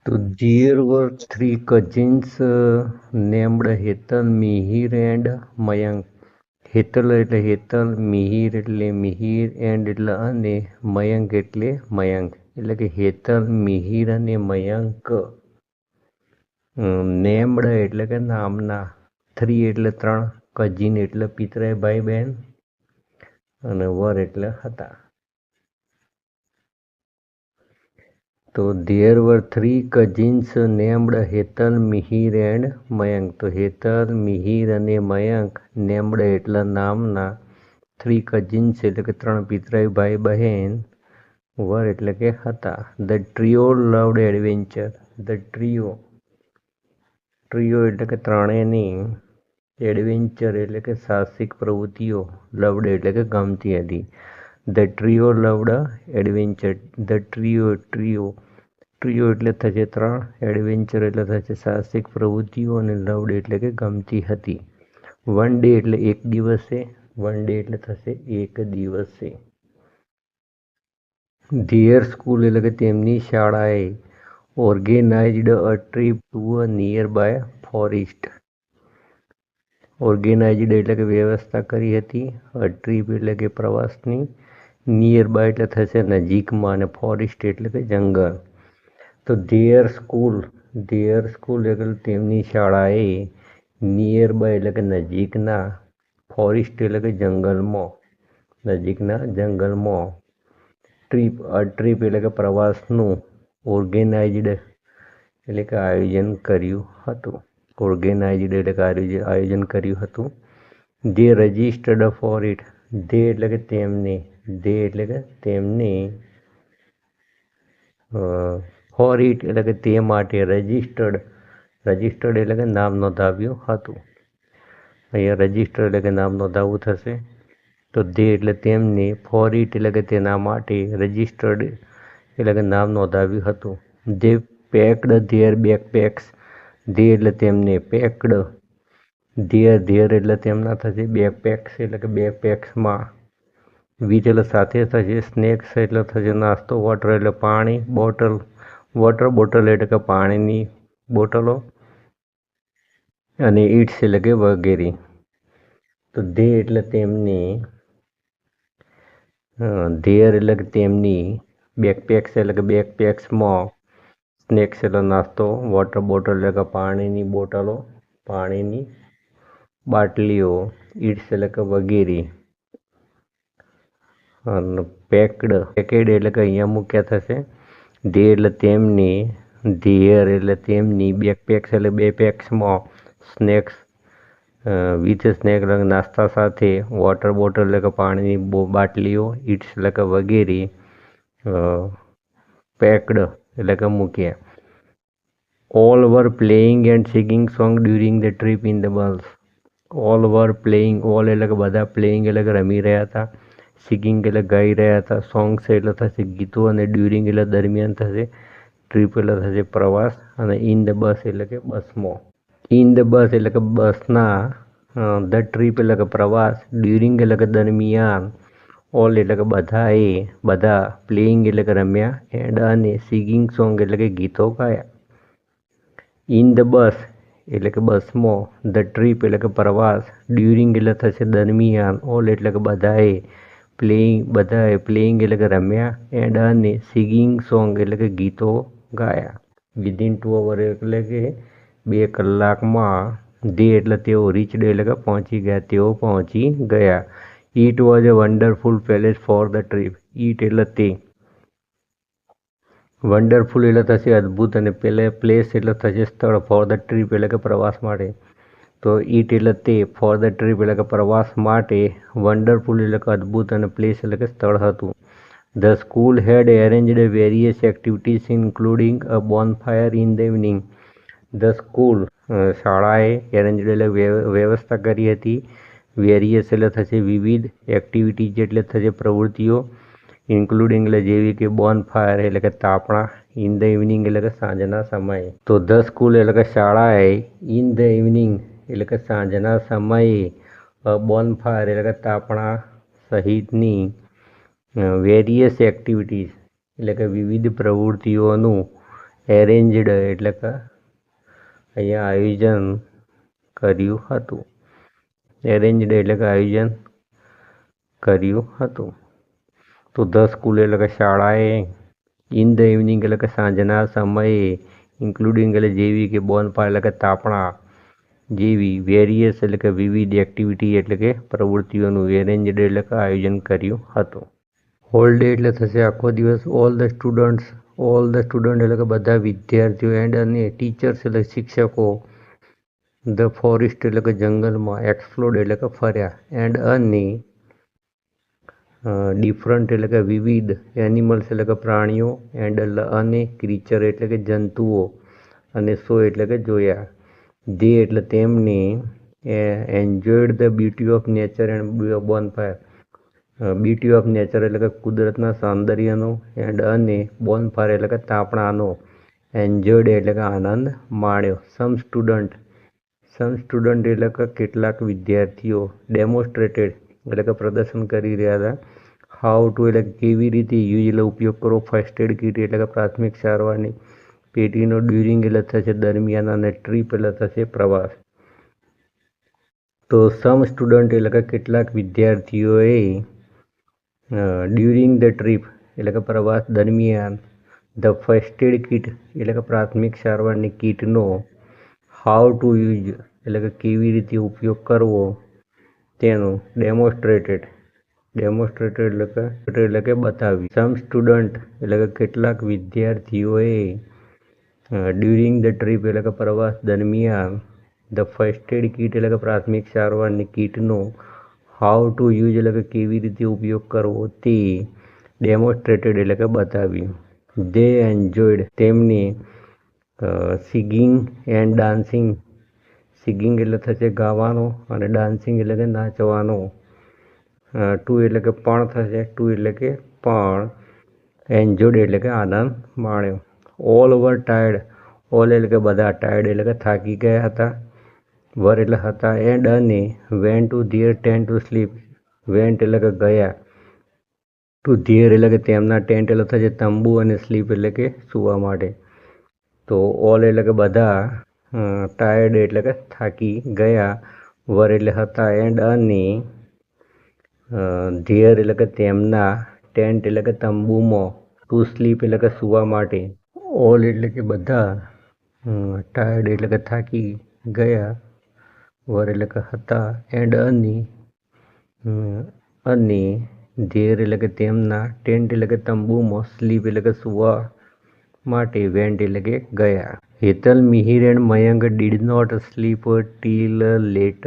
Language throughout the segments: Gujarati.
So there were three cousins named Hetal, Mihir and Mayank. Hetal એટલે હેતલ, મિહિર એટલે મિહિર, એન્ડ એટલે અને મયંક એટલે મયંક. એટલે કે હેતલ, મિહિર અને મયંક નેમ્ડ એટલે કે નામના, થ્રી એટલે ત્રણ, કઝિન એટલે પિતરાઈ ભાઈ બહેન, અને વર એટલે હતા. તો there were three cousins named Hetal, Mihir and Mayank. તો હેતલ, મિહિર અને મયંક નેમ્ડ એટલે નામના, થ્રી કઝિન્સ એટલે કે ત્રણ પિતરાઈ ભાઈ બહેન, વર એટલે કે હતા. The trio loved adventure. The trio એટલે કે ત્રણેયની, એડવેન્ચર એટલે કે સાહસિક પ્રવૃત્તિઓ, લવડ એટલે કે ગમતી હતી. The trio loved adventure. The trio એટલે થશે ત્રણ, એડવેન્ચર એટલે થશે સાહસિક પ્રવૃત્તિઓ, અને લવડ એટલે કે ગમતી હતી. વન ડે એટલે એક દિવસે, વન ડે એટલે થશે એક દિવસે. ધેર સ્કૂલ એટલે કે તેમની શાળાએ organised a trip to a near by forest. Organised એટલે કે વ્યવસ્થા કરી હતી, અ ટ્રીપ એટલે કે પ્રવાસની, નિયર બાય એટલે થશે નજીકમાં, અને ફોરેસ્ટ એટલે કે જંગલ. તો ધેર સ્કૂલ એટલે તેમની શાળાએ, નિયર બાય એટલે કે નજીકના, ફોરેસ્ટ એટલે કે જંગલમાં, નજીકના જંગલમાં. ટ્રીપ એટલે કે પ્રવાસનું, ઓર્ગેનાઇઝડ એટલે કે આયોજન કર્યું હતું. ઓર્ગેનાઇઝડ એટલે કે આયોજન કર્યું હતું. દે રજિસ્ટર્ડ ફોર ઇટ. દે એટલે કે તેમને, દે એટલે કે તેમને, ફોર ઇટ એટલે કે તે માટે, રજિસ્ટર્ડ એટલે કે નામ નોંધાવ્યું હતું. અહીંયા રજિસ્ટર એટલે કે નામ નોંધાવવું થશે. તો દે એટલે તેમને, ફોર ઇટ એટલે કે તેના માટે, રજિસ્ટર્ડ એટલે કે નામ નોંધાવ્યું હતું. દે પેક્ડ ધેર બેકપેક્સ. દે એટલે તેમને, પેક્ડ ધેર એટલે તેમના થશે, બેકપેક્સ એટલે કે બેકપેક્સમાં, વિથ એટલે સાથે થશે, સ્નેક્સ એટલે થશે નાસ્તો, વોટર એટલે પાણી, વોટર બોટલ એટલે કે પાણીની બોટલો, અને ઇટ્સ એટલે કે વગેરે. તો દે એટલે તેમની, ધેર એટલે કે તેમની, બેકપેક્સ એટલે કે બેકપેક્સમાં, સ્નેક્સ એટલે નાસ્તો, વોટર બોટલ એટલે કે પાણીની બોટલો, પાણીની બાટલીઓ, ઇટ્સ એટલે કે વગેરે. અને પેકેડ એટલે કે અહીંયા મૂક્યા થશે. ધે એટલે તેમની, ધેર એટલે તેમની, બેકપેક્સ એટલે બે પેક્સમાં, સ્નેક્સ વિથ સ્નેક એટલે નાસ્તા સાથે, વોટર બોટલ એટલે કે પાણીની બાટલીઓ, ઇટ્સ એટલે કે વગેરે, પેક્ડ એટલે કે મૂક્યા. All were playing and singing song during the trip in the bus. All were playing, all એટલે કે બધા, પ્લેઇંગ એટલે કે રમી રહ્યા હતા, સિંગિંગ એટલે ગાઈ રહ્યા હતા, સોંગ્સ એટલે થશે ગીતો, અને ડ્યુરિંગ એટલે દરમિયાન થશે, ટ્રીપ એટલે થશે પ્રવાસ, અને ઇન ધ બસ એટલે કે બસમાં. ઇન ધ બસ એટલે કે બસના, ધ ટ્રીપ એટલે કે પ્રવાસ, ડ્યુરિંગ એટલે કે દરમિયાન, ઓલ એટલે કે બધા, પ્લેઇંગ એટલે કે રમ્યા, એન્ડ અને સિંગિંગ સોંગ એટલે કે ગીતો ગાયા. ઇન ધ બસ એટલે કે બસમાં, ધ ટ્રીપ એટલે કે પ્રવાસ, ડ્યુરિંગ એટલે થશે દરમિયાન, ઓલ એટલે કે બધાએ, પ્લેઇંગ એટલે કે રમ્યા, એન્ડ અને સિંગિંગ સોંગ એટલે કે ગીતો ગાયા. વિધિન 2 hours એટલે કે 2 કલાકમાં. દે એટલે તેઓ, રીચડ એટલે કે પહોંચી ગયા, તેઓ પહોંચી ગયા. It was a wonderful palace for the trip. It એટલે તે, વન્ડરફુલ એટલે થશે અદ્ભુત, અને પ્લેસ એટલે થશે સ્થળ, ફોર ધ ટ્રીપ એટલે કે પ્રવાસ માટે. તો ઇટ એટલે તે, ફોર ધ ટ્રીપ એટલે કે પ્રવાસ માટે, વન્ડરફુલ એટલે કે અદ્ભુત, અને પ્લેસ એટલે કે સ્થળ હતું. The school head arranged various activities including a bonfire in the evening. The school શાળાએ, એરેન્જડ એટલે વ્યવસ્થા કરી હતી, વેરિયસ એટલે થશે વિવિધ, એક્ટિવિટીઝ એટલે થશે પ્રવૃત્તિઓ, ઇન્ક્લુડિંગ એટલે જેવી કે બોનફાયર એટલે કે તાપણા, ઇન ધ ઇવનિંગ એટલે કે સાંજના સમયે. તો ધ સ્કૂલ એટલે કે શાળાએ, ઇન ધ ઇવનિંગ એટલે કે સાંજના સમયે, બોનફાયર એટલે કે તાપણા સહિતની, વેરિયસ એક્ટિવિટીઝ એટલે કે વિવિધ પ્રવૃત્તિઓનું, એરેન્જડ એટલે કે અહીંયા આયોજન કર્યું હતું. એરેન્જડ એટલે કે આયોજન કર્યું હતું. તો ધ સ્કૂલ એટલે કે શાળાએ, ઇન ધ ઇવનિંગ એટલે કે સાંજના સમયે, ઇન્ક્લુડિંગ એટલે જેવી કે બોનફાયર એટલે કે તાપણા જેવી, વેરિયસ એટલે કે વિવિધ, એક્ટિવિટી એટલે કે પ્રવૃત્તિઓનું, એરેન્જડ એટલે કે આયોજન કર્યું હતું. હોલ ડે એટલે થશે આખો દિવસ. ઓલ ધ સ્ટુડન્ટ એટલે કે બધા વિદ્યાર્થીઓ, એન્ડ અને ટીચર્સ એટલે શિક્ષકો, ધ ફોરેસ્ટ એટલે કે જંગલમાં, એક્સપ્લોર્ડ એટલે કે ફર્યા, એન્ડ અને ડિફરન્ટ એટલે કે વિવિધ, એનિમલ્સ એટલે કે પ્રાણીઓ, એન્ડ અને ક્રીચર એટલે કે જંતુઓ, અને સો એટલે કે જોયા. દે એટલે તેમને, enjoyed the beauty of nature and bonfire, beauty of nature એટલે કે કુદરતના સૌંદર્યનો, એન્ડ અને બોનફાયર એટલે કે તાપણાનો, એન્જોયડ એટલે કે આનંદ માણ્યો. સમ સ્ટુડન્ટ એટલે કે કેટલાક વિદ્યાર્થીઓ, ડેમોન્સ્ટ્રેટેડ એટલે કે પ્રદર્શન કરી રહ્યા હતા. હાઉ ટુ એટલે કેવી રીતે, યુઝ એટલે ઉપયોગ કરો, ફર્સ્ટ એડ કીટ એટલે કે પ્રાથમિક સારવારની પેટીનો, ડ્યુરિંગ એટલે થશે દરમિયાન, અને ટ્રીપ એટલે થશે પ્રવાસ. તો સમ સ્ટુડન્ટ એટલે કે કેટલાક વિદ્યાર્થીઓએ, ડ્યુરિંગ ધ ટ્રીપ એટલે કે પ્રવાસ દરમિયાન, ધ ફર્સ્ટ એડ કીટ એટલે કે પ્રાથમિક સારવારની કીટનો, હાઉ ટુ યુઝ એટલે કે કેવી રીતે ઉપયોગ કરવો તેનું, ડેમોન્સ્ટ્રેટેડ એટલે કે બતાવ્યું. સમ સ્ટુડન્ટ એટલે કે કેટલાક વિદ્યાર્થીઓએ, ડ્યુરિંગ ધ ટ્રીપ એટલે કે પ્રવાસ દરમિયાન, ધ ફર્સ્ટ એડ કીટ એટલે કે પ્રાથમિક સારવારની કીટનો, હાઉ ટુ યુઝ એટલે કે કેવી રીતે ઉપયોગ કરવો તે, ડેમોન્સ્ટ્રેટેડ એટલે કે બતાવ્યું. દે એન્જોયડ તેમને, સિંગિંગ એન્ડ ડાન્સિંગ, સિંગિંગ એટલે થશે ગાવાનો, અને ડાન્સિંગ એટલે કે નાચવાનો. ટુ એટલે કે પણ થશે, ટુ એટલે કે પણ, એન્જોયડ એટલે કે આનંદ માણ્યો. ઓલ વર ટાયર્ડ, ઓલ એટલે કે બધા, ટાયર્ડ એટલે કે થાકી ગયા હતા, વર એટલે હતા, એન્ડ અને went to their tent to sleep, went એટલે કે ગયા, ટુ ધીયર એટલે કે તેમના, ટેન્ટ એટલે થશે તંબુ, અને સ્લીપ એટલે કે સૂવા માટે. તો ઓલ એટલે કે બધા, ટાયર્ડ એટલે કે થાકી ગયા, વર એટલે હતા, એન્ડ અને ધીયર એટલે કે તેમના, ટેન્ટ એટલે કે તંબુમાં, ટુ સ્લીપ એટલે કે સૂવા માટે. ઓલ એટલે કે બધા, ટાયર્ડ એટલે કે થાકી ગયા, વર એટલે કે હતા, એન્ડ અને ધીયર એટલે કે તેમના, ટેન્ટ એટલે કે તંબુમાં, સ્લીપ એટલે કે સૂવા માટે, વેન્ટ એટલે કે ગયા. Hetal, Mihir and Mayank did not sleep till late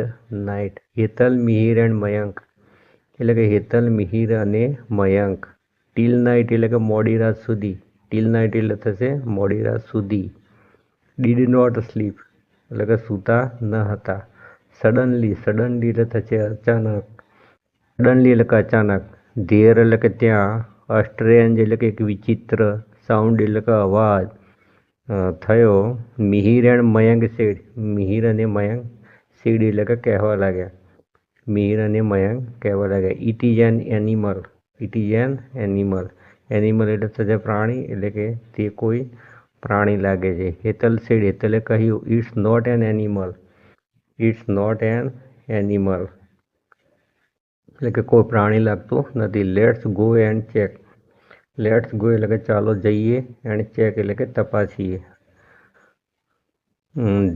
night. Hetal, Mihir and Mayank એટલે કે હેતલ, મિહિર અને મયંક, ટીલ નાઇટ એટલે કે મોડી રાત સુધી, ટીલ નાઇટ એટલે થશે મોડી રાત સુધી. ડીડ નોટ સ્લીપ એટલે કે સૂતા ન હતા. સડનલી એટલે થશે અચાનક, સડનલી એટલે કે અચાનક. ધેર એટલે કે ત્યાં, સ્ટ્રેન્જ એટલે કે એક વિચિત્ર, સાઉન્ડ એટલે કે અવાજ થયો. મિહિર એન્ડ મયંક સેડ, મિહિર અને મયંક સેડ એટલે કે કહેવા લાગ્યા, મિહિર અને મયંક કહેવા લાગ્યા. It is an animal, it is an animal, animal એટલે થશે પ્રાણી, એટલે કે તે કોઈ પ્રાણી લાગે છે. હેતલ સેડ, હેતલે કહ્યું, it's not an animal, it's not an animal એટલે કે કોઈ પ્રાણી લાગતું નથી. Let's go and check, let's go એટલે કે ચાલો જઈએ, એન્ડ ચેક એટલે કે તપાસીએ.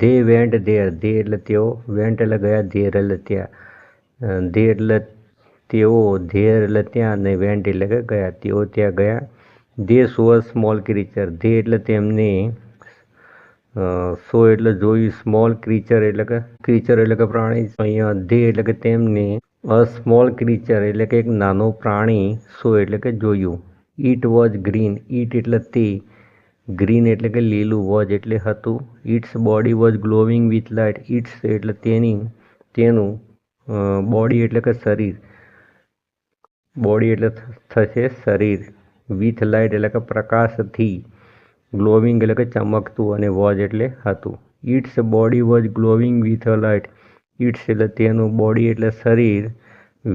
ધે વેન્ટ ધેર, ધે એટલે તેઓ, વેન્ટ એટલે ગયા, ધેર એટલે ત્યાં, ધે એટલે તેઓ, ધેર એટલે ત્યાં, ને વેન્ટ એટલે કે ગયા, તેઓ ત્યાં ગયા. They so small creature, they એટલે તેમને, સો એટલે જોયું, સ્મોલ ક્રીચર એટલે કે પ્રાણી. અહીંયા ધે એટલે કે તેમને, અ સ્મોલ ક્રીચર એટલે કે એક નાનો પ્રાણી, સો એટલે કે જોયું. ઇટ વોઝ ગ્રીન, ઇટ એટલે તે, ગ્રીન એટલે કે લીલું, વોઝ એટલે હતું. Its body was glowing with light, its એટલે તેનું, બોડી એટલે કે શરીર, બોડી એટલે થશે શરીર, વિથ લાઇટ એટલે કે પ્રકાશથી, ગ્લોવિંગ એટલે કે ચમકતું, અને વોઝ એટલે હતું. Its body was glowing with light, its એટલે તેનું, બોડી એટલે શરીર,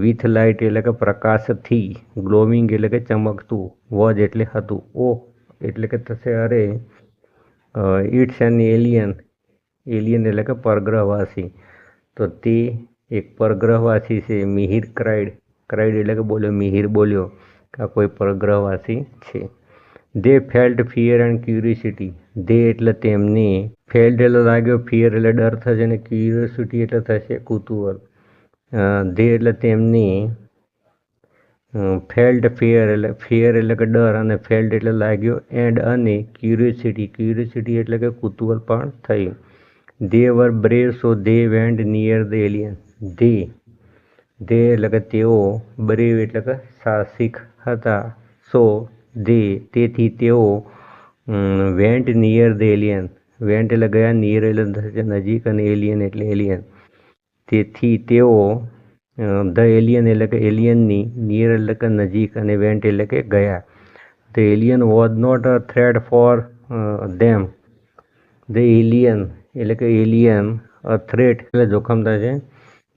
વિથ લાઇટ એટલે કે પ્રકાશથી, ગ્લોવિંગ એટલે કે ચમકતું, વોઝ એટલે હતું. ઓહ એટલે કે થશે અરે, ઇટ્સ એન એલિયન. એલિયન એટલે કે પરગ્રહવાસી. તો તે એક પરગ્રહવાસી છે. મિહિર ક્રાઇડ. ક્રાઇડ એટલે કે બોલ્યો, મિહિર બોલ્યો કે આ કોઈ પરગ્રહવાસી છે. દે ફેલ્ટ ફિયર એન્ડ ક્યુરિયોસિટી. દે એટલે તેમને, ફેલ્ટ એટલે લાગ્યો, ફિયર એટલે ડર થશે, અને ક્યુરિયોસિટી એટલે થશે કુતૂહલ. દે એટલે તેમની, ફેલ્ટ ફિયર એટલે કે ડર, અને ફેલ્ટ એટલે લાગ્યો, એન્ડ અને ક્યુરિયોસિટી એટલે કે કુતૂહલ પણ થયું. They were brave so they went near the alien. They એટલે કે તેઓ, બ્રેવ એટલે કે સાહસિક હતા, સો તેથી તેઓ, vent near the alien. Vent એટલે ગયા, નિયર એટલે નજીક, અને એલિયન એટલે એલિયન. તેથી તેઓ, ધ એલિયન એટલે કે એલિયનની, નિયર એટલે કે નજીક, અને વેન્ટ એટલે કે ગયા. The alien was not a threat for them. The alien એટલે કે એલિયન, અ થ્રેટ એટલે જોખમ થશે.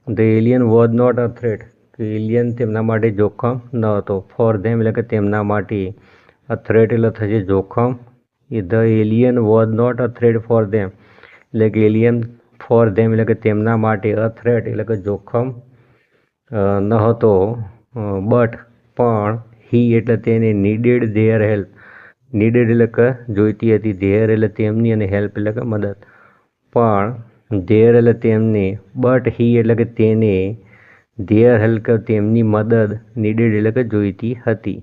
The alien was not a threat, કે એલિયન તેમના માટે જોખમ ન હતો. ફોર ધેમ એટલે કે તેમના માટે. અ થ્રેટ એટલે થશે જોખમ. The alien was not a threat for them એટલે કે એલિયન ફોર ધેમ એટલે કે તેમના માટે, અ થ્રેટ એટલે કે જોખમ ન હતો. બટ પણ, હી એટલે તેને, નીડેડ ધેર હેલ્પ. નીડેડ એટલે કે જોઈતી હતી, ધેર એટલે તેમની, અને હેલ્પ એટલે કે મદદ. પણ ધેર એટલે તેમને, બટ હી એટલે કે તેને, ધેર હેલ્પ તેમની મદદ, નીડેડ એટલે કે જોઈતી હતી.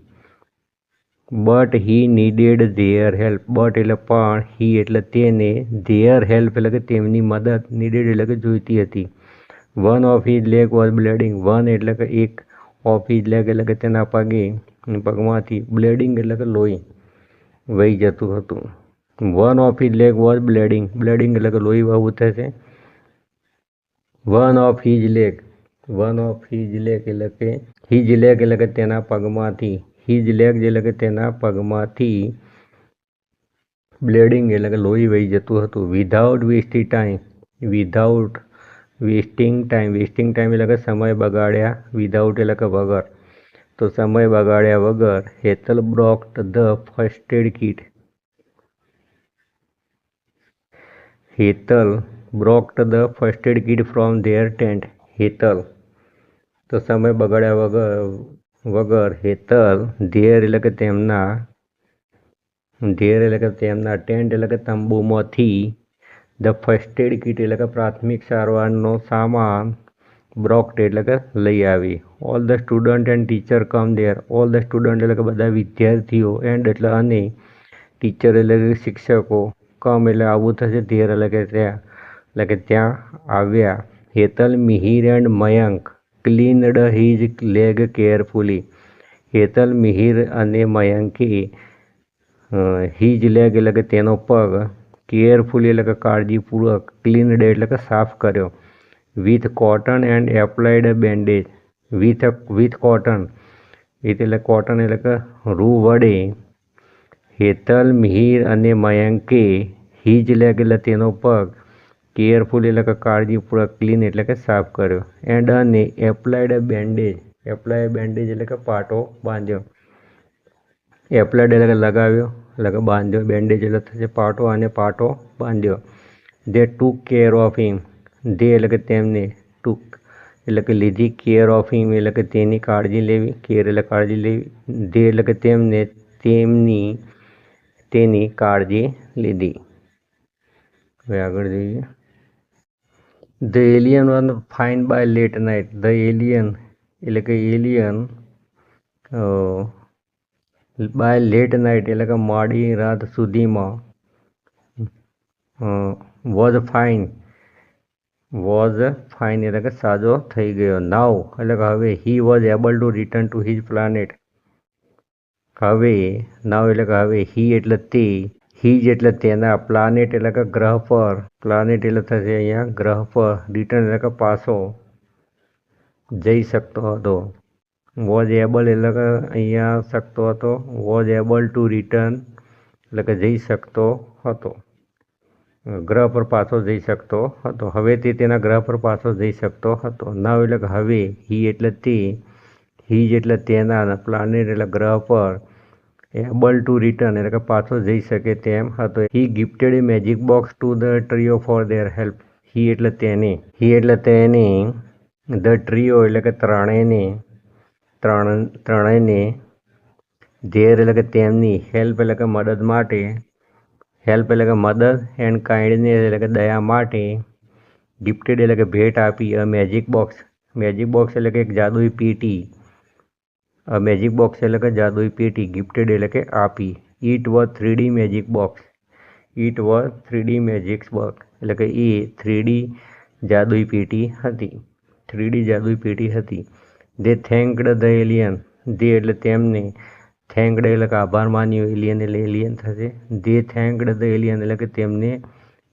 But he needed there help. But એટલે પણ, હી એટલે તેને, ધેર હેલ્પ એટલે કે તેમની મદદ, નીડેડ એટલે કે જોઈતી હતી. One of his leg was bleeding. One એટલે કે એક, ઓફ હિઝ લેગ એટલે કે તેના પગમાંથી, બ્લીડિંગ એટલે કે લોહી વહી જતું હતું. One of his leg was bleeding. Bleeding એટલે કે લોહી વહવું થશે. One of his leg. One of his leg એટલે કે, હિઝ લેગ એટલે કે તેના પગમાંથી, હિઝ લેગ એટલે કે તેના પગમાંથી, બ્લીડિંગ એટલે કે લોહી વહી જતું હતું. Without wasting time. Without wasting time. Wasting time એટલે કે સમય બગાડ્યા, વિધાઉટ એટલે કે વગર. તો સમય બગાડ્યા વગર, Hetal brought the first aid kit. Hetal brought the first aid kit from their tent. Hetal, તો સમય બગાડ્યા વગર હેતલ, ધેર એટલે કે તેમના, ધેર એટલે કે તેમના, ટેન્ટ એટલે કે તંબુમાંથી, ધ ફર્સ્ટ એડ કિટ એટલે કે પ્રાથમિક સારવારનો સામાન, બ્રોક્ટ એટલે કે લઈ આવી. All the student and teacher come there. All the student એટલે કે બધા વિદ્યાર્થીઓ, એન્ડ એટલે અને, ટીચર એટલે કે શિક્ષકો, કમ એટલે આવવું થશે, ધેર એટલે કે ત્યાં, એટલે કે ત્યાં આવ્યા. Hetal, Mihir and Mayank cleaned his leg carefully. Hetal, Mihir અને મયંકે, હિઝ લેગ એટલે કે તેનો પગ, કેરફુલી એટલે કે કાળજીપૂર્વક, ક્લીન્ડ એટલે કે સાફ કર્યો. With cotton and applied bandage. With cotton એટલે કોટન એટલે કે રૂ વડે, હેતલ, મિહિર અને મયંકે, હિઝ લેગ એટલે તેનો પગ, કેરફુલી એટલે કે કાળજીપૂર્વક, ક્લીન એટલે કે સાફ કર્યો. એન્ડ અને એપ્લાઇડ બેન્ડેજ. એપ્લાય બેન્ડેજ એટલે કે પાટો બાંધ્યો. એપ્લાઇડ એટલે કે લગાવ્યો, એટલે કે બાંધ્યો. બેન્ડેજ એટલે થશે પાટો, અને પાટો બાંધ્યો. દે ટુક કેર ઓફ હિમ. દે એટલે કે તેમને, ટુક એટલે કે લીધી, કેર ઓફ હિમ એટલે કે તેની કાળજી લેવી, કેર એટલે કાળજી લેવી. દે એટલે કે તેમને, તેની કાળજી લીધી. હવે આગળ જોઈએ. The alien was find by late night. The alien એટલે કે એલિયન, બાય લેટ નાઇટ એટલે કે મોડી રાત સુધીમાં, વોઝ ફાઇન એટલે કે સાજો થઈ ગયો. નાઉ એટલે કે હવે, he was able to return to his planet. હવે, નાઉ એટલે કે હવે, હી એટલે તે, હિઝ એટલે તેના, પ્લાનેટ એટલે કે ગ્રહ પર, પ્લાનેટ એટલે થશે અહીંયા ગ્રહ પર, રિટર્ન એટલે કે પાછો જઈ શકતો હતો. વોઝ એબલ એટલે કે અહીંયા શકતો હતો, વોઝ એબલ ટુ રિટર્ન એટલે કે જઈ શકતો હતો, ગ્રહ પર પાછો જઈ શકતો હતો. હવે તે તેના ગ્રહ પર પાછો જઈ શકતો હતો. નાવ એટલે કે હવે, હી એટલે તે, હિઝ એટલે તેના, પ્લાનેટ એટલે ગ્રહ પર, એબલ ટુ રિટર્ન એટલે કે પાછો જઈ શકે તેમ હતો. He gifted a magic box to the trio for their help. He એટલે તેને ધ ટ્રીઓ એટલે કે ત્રણેયને ધેર એટલે કે તેમની હેલ્પ એટલે કે મદદ માટે એન્ડ કાઇન્ડનેસ એટલે કે દયા માટે ગિફ્ટેડ એટલે કે ભેટ આપી અ મેજિક બોક્સ એટલે કે એક જાદુઈ પેટી. મેજિક બોક્સ એટલે કે જાદુઈ પેટી. ગિફ્ટેડ એટલે કે આપી. It was 3D magic box એટલે કે એ 3D જાદુઈ પેટી હતી. દે થેન્ક્ડ ધ એલિયન. દે એટલે તેમને, થેન્ક્ડ એટલે કે આભાર માન્યો, એલિયન એટલે એલિયન થશે. દે થેન્ક્ડ ધ એલિયન એટલે કે તેમને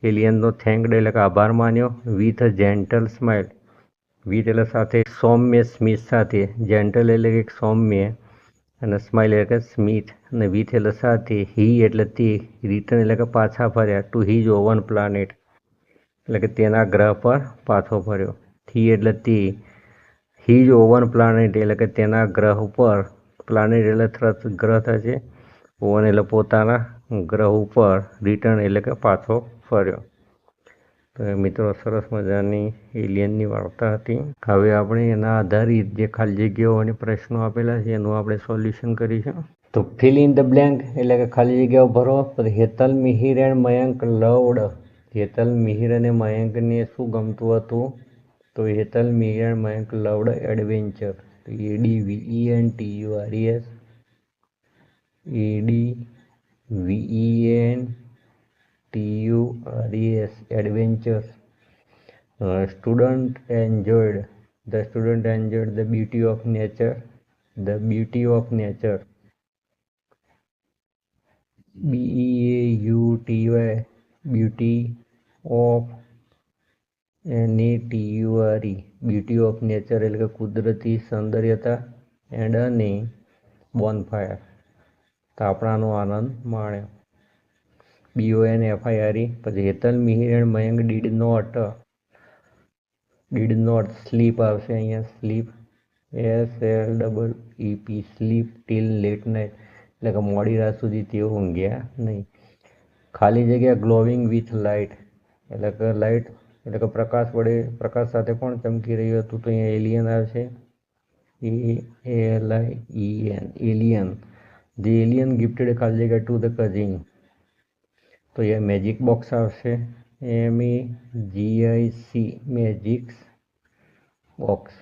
એલિયનનો થેન્ક્ડ એટલે કે આભાર માન્યો with a gentle smile. With એટલે સાથે, સૌમ્ય સ્મિત સાથે. જેન્ટલ એટલે કે સૌમ્ય અને સ્માઇલ એટલે કે સ્મિત અને વિથ એટલે સાથે. હી એટલે તે, રિટર્ન એટલે કે પાછા ફર્યા ટુ હિઝ ઓવન પ્લાનેટ એટલે કે તેના ગ્રહ પર પાછો ફર્યો. હી એટલે તે, હિઝ ઓવન પ્લાનેટ એટલે કે તેના ગ્રહ ઉપર. પ્લાનેટ એટલે ગ્રહ થશે. ઓવન એટલે પોતાના ગ્રહ ઉપર. રિટર્ન એટલે કે પાછો ફર્યો. તો મિત્રો સરસ મજાની એલિયનની વાર્તા હતી. હવે આપણે એના આધારિત જે ખાલી જગ્યાઓ અને પ્રશ્નો આપેલા છે એનું આપણે સોલ્યુશન કરીશું. તો ફિલ ઇન ધ બ્લેન્ક એટલે કે ખાલી જગ્યાઓ ભરો. Hetal, Mihir and Mayank loved. હેતલ, મિહિર અને મયંકને શું ગમતું હતું? તો Hetal, Mihir and Mayank loved adventure. ADVENTURES adventures. Student enjoyed the beauty of nature. BEAUTY beauty of nature. beauty of nature એટલે કે કુદરતી સૌંદર્યતા. એન્ડ અને બોનફાયર તાપણાનો આનંદ માણ્યો. BONFIRE. પછી Hetal, Mihir and Mayank did not sleep આવશે અહીંયા. Sleep SLEEP till late night એટલે કે મોડી રાત સુધી તેઓ ઊંઘ્યા નહીં. ખાલી જગ્યા ગ્લોવિંગ વિથ લાઇટ એટલે કે પ્રકાશ સાથે પણ ચમકી રહ્યું હતું. તો અહીંયા એલિયન આવશે. એલિયન. ધ એલિયન ગિફ્ટેડ ખાલી જગ્યા ટુ ધ કઝિન. તો અહીંયા મેજિક બોક્સ આવશે. MEGIC magic box.